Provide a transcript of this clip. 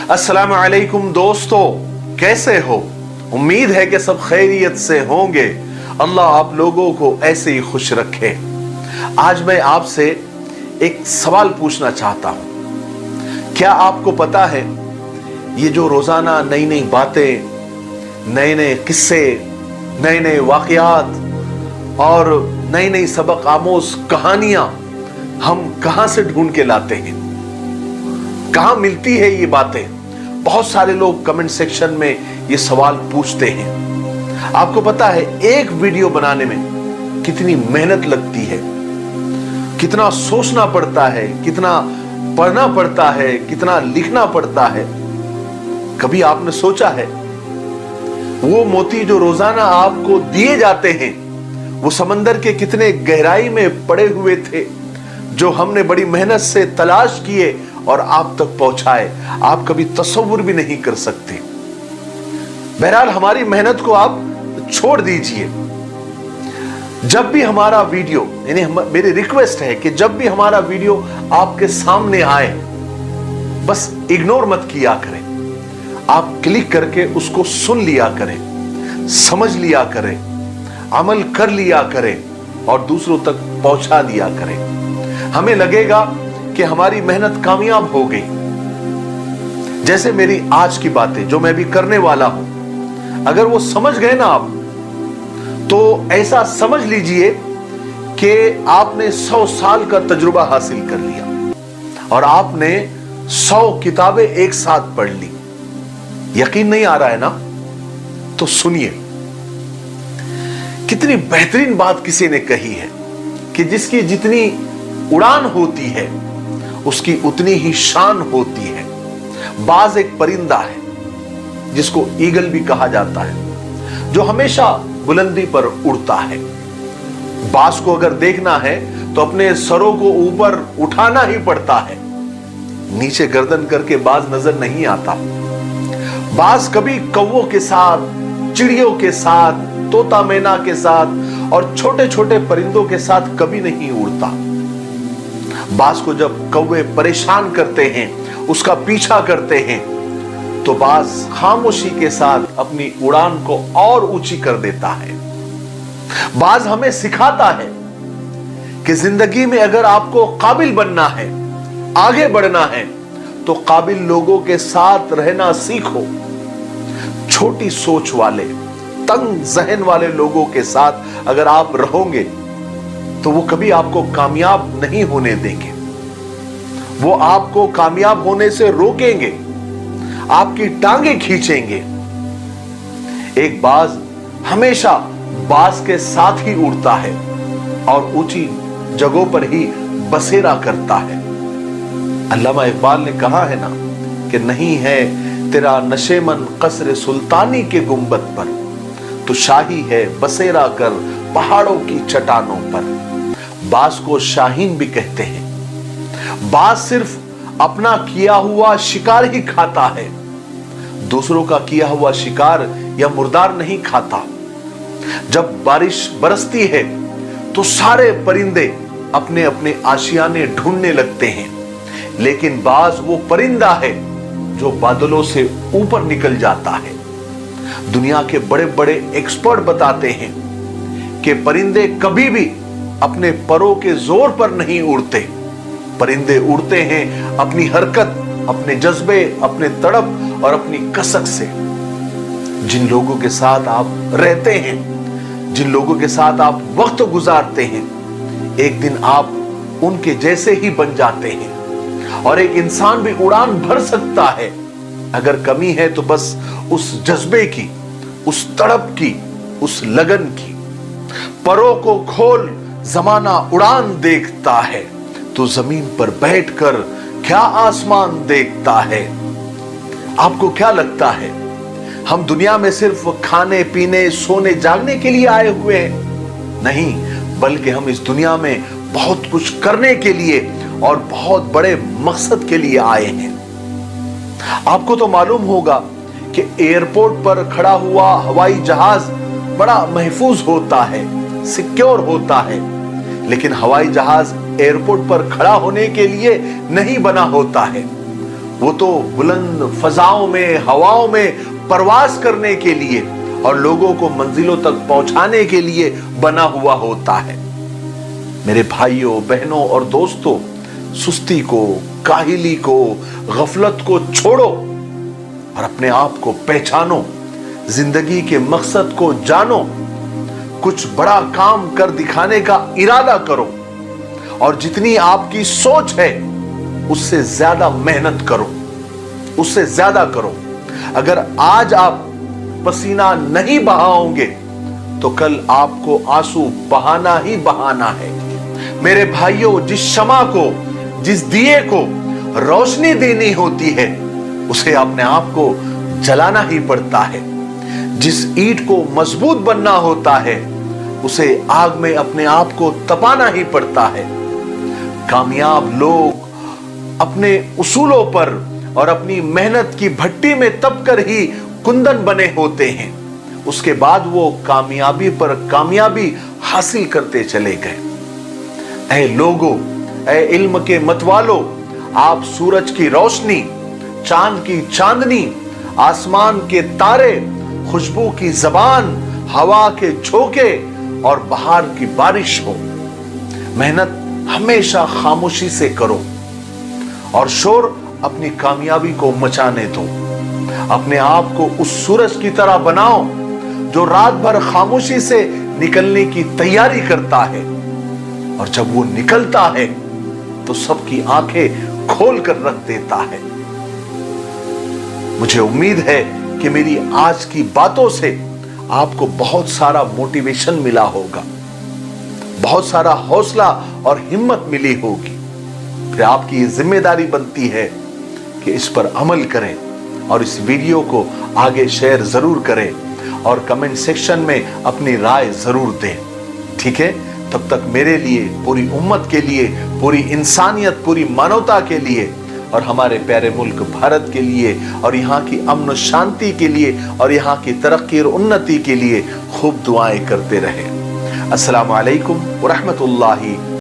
अस्सलाम वालेकुम दोस्तों, कैसे हो? उम्मीद है कि सब खैरियत से होंगे। अल्लाह आप लोगों को ऐसे ही खुश रखे। आज मैं आपसे एक सवाल पूछना चाहता हूं। क्या आपको पता है ये जो रोजाना नई नई बातें, नए नए किस्से, नए नए वाकयात और नई नई सबक आमोज कहानियां हम कहां से ढूंढ के लाते हैं? कहां मिलती है ये बातें? बहुत सारे लोग कमेंट सेक्शन में ये सवाल पूछते हैं। आपको पता है एक वीडियो बनाने में कितनी मेहनत लगती है, कितना सोचना पड़ता है, कितना पढ़ना पड़ता है, कितना लिखना पड़ता है। कभी आपने सोचा है वो मोती जो रोजाना आपको दिए जाते हैं वो समंदर के कितने गहराई में पड़े हुए थे, जो हमने बड़ी मेहनत से तलाश किए और आप तक पहुंचाए? आप कभी तसव्वुर भी नहीं कर सकते। बहरहाल हमारी मेहनत को आप छोड़ दीजिए। जब भी हमारा वीडियो, यानी मेरी रिक्वेस्ट है कि जब भी हमारा वीडियो आपके सामने आए, बस इग्नोर मत किया करें। आप क्लिक करके उसको सुन लिया करें, समझ लिया करें, अमल कर लिया करें और दूसरों तक पहुंचा दिया करें। हमें लगेगा कि हमारी मेहनत कामयाब हो गई। जैसे मेरी आज की बातें जो मैं भी करने वाला हूं, अगर वो समझ गए ना आप, तो ऐसा समझ लीजिए कि आपने 100 साल का तजुर्बा हासिल कर लिया और आपने 100 किताबें एक साथ पढ़ ली। यकीन नहीं आ रहा है ना? तो सुनिए, कितनी बेहतरीन बात किसी ने कही है कि जिसकी जितनी उड़ान होती है उसकी उतनी ही शान होती है। बाज एक परिंदा है जिसको ईगल भी कहा जाता है, जो हमेशा बुलंदी पर उड़ता है। बाज को अगर देखना है तो अपने सरों को ऊपर उठाना ही पड़ता है, नीचे गर्दन करके बाज नजर नहीं आता। बाज कभी कौवों के साथ, चिड़ियों के साथ, तोता मैना के साथ और छोटे छोटे परिंदों के साथ कभी नहीं उड़ता। बाज को जब कौवे परेशान करते हैं, उसका पीछा करते हैं, तो बाज खामोशी के साथ अपनी उड़ान को और ऊंची कर देता है। बाज हमें सिखाता है कि जिंदगी में अगर आपको काबिल बनना है, आगे बढ़ना है, तो काबिल लोगों के साथ रहना सीखो। छोटी सोच वाले, तंग जहन वाले लोगों के साथ अगर आप रहोगे तो वो कभी आपको कामयाब नहीं होने देंगे। वो आपको कामयाब होने से रोकेंगे, आपकी टांगे खींचेंगे। एक बाज हमेशा बाज के साथ ही उड़ता है और ऊंची जगहों पर ही बसेरा करता है। अल्लामा इकबाल ने कहा है ना कि नहीं है तेरा नशेमन कसरे सुल्तानी के गुंबद पर, तो शाही है बसेरा कर पहाड़ों की चट्टानों पर। बाज को शाहीन भी कहते हैं। बाज सिर्फ अपना किया हुआ शिकार ही खाता है, दूसरों का किया हुआ शिकार या मुर्दार नहीं खाता। जब बारिश बरसती है तो सारे परिंदे अपने अपने आशियाने ढूंढने लगते हैं, लेकिन बाज वो परिंदा है जो बादलों से ऊपर निकल जाता है। दुनिया के बड़े बड़े एक्सपर्ट बताते हैं कि परिंदे कभी भी अपने परों के जोर पर नहीं उड़ते। परिंदे उड़ते हैं अपनी हरकत, अपने जज्बे, अपने तड़प और अपनी कसक से। जिन लोगों के साथ आप रहते हैं, जिन लोगों के साथ आप वक्त गुजारते हैं, एक दिन आप उनके जैसे ही बन जाते हैं। और एक इंसान भी उड़ान भर सकता है। अगर कमी है तो बस उस जज्बे की, उस तड़प की, उस लगन की। परों को खोल जमाना उड़ान देखता है, तो जमीन पर बैठकर क्या आसमान देखता है। आपको क्या लगता है हम दुनिया में सिर्फ खाने पीने, सोने जागने के लिए आए हुए हैं? नहीं, बल्कि हम इस दुनिया में बहुत कुछ करने के लिए और बहुत बड़े मकसद के लिए आए हैं। आपको तो मालूम होगा कि एयरपोर्ट पर खड़ा हुआ हवाई जहाज बड़ा महफूज होता है, सिक्योर होता है, लेकिन हवाई जहाज एयरपोर्ट पर खड़ा होने के लिए नहीं बना होता है। वो तो बुलंद फजाओं में, हवाओं में परवाज करने के लिए और लोगों को मंजिलों तक पहुंचाने के लिए बना हुआ होता है। मेरे भाइयों, बहनों और दोस्तों, सुस्ती को, काहिली को, गफलत को छोड़ो और अपने आप को पहचानो, जिंदगी के मकसद को जानो, कुछ बड़ा काम कर दिखाने का इरादा करो और जितनी आपकी सोच है उससे ज्यादा मेहनत करो, उससे ज्यादा करो। अगर आज आप पसीना नहीं बहाओगे तो कल आपको आंसू बहाना ही बहाना है। मेरे भाइयों, जिस शमा को, जिस दिए को रोशनी देनी होती है उसे अपने आप को जलाना ही पड़ता है। जिस ईंट को मजबूत बनना होता है उसे आग में अपने आप को तपाना ही पड़ता है। कामयाब लोग अपने उसूलों पर और अपनी मेहनत की भट्टी में तप कर ही कुंदन बने होते हैं। उसके बाद वो कामयाबी पर कामयाबी हासिल करते चले गए। ऐ लोगों, ऐ इल्म के मतवालों, आप सूरज की रोशनी, चांद की चांदनी, आसमान के तारे, खुशबू की जबान, हवा के झोंके और बहार की बारिश हो। मेहनत हमेशा खामोशी से करो और शोर अपनी कामयाबी को मचाने दो। अपने आप को उस सूरज की तरह बनाओ जो रात भर खामोशी से निकलने की तैयारी करता है और जब वो निकलता है तो सबकी आंखें खोल कर रख देता है। मुझे उम्मीद है कि मेरी आज की बातों से आपको बहुत सारा मोटिवेशन मिला होगा, बहुत सारा हौसला और हिम्मत मिली होगी। फिर आपकी जिम्मेदारी बनती है कि इस पर अमल करें और इस वीडियो को आगे शेयर जरूर करें और कमेंट सेक्शन में अपनी राय जरूर दें। ठीक है, तब तक मेरे लिए, पूरी उम्मत के लिए, पूरी इंसानियत, पूरी मानवता के लिए और हमारे प्यारे मुल्क भारत के लिए और यहाँ की अमन शांति के लिए और यहाँ की तरक्की और उन्नति के लिए खूब दुआएं करते रहें। अस्सलामु अलैकुम व रहमतुल्लाहि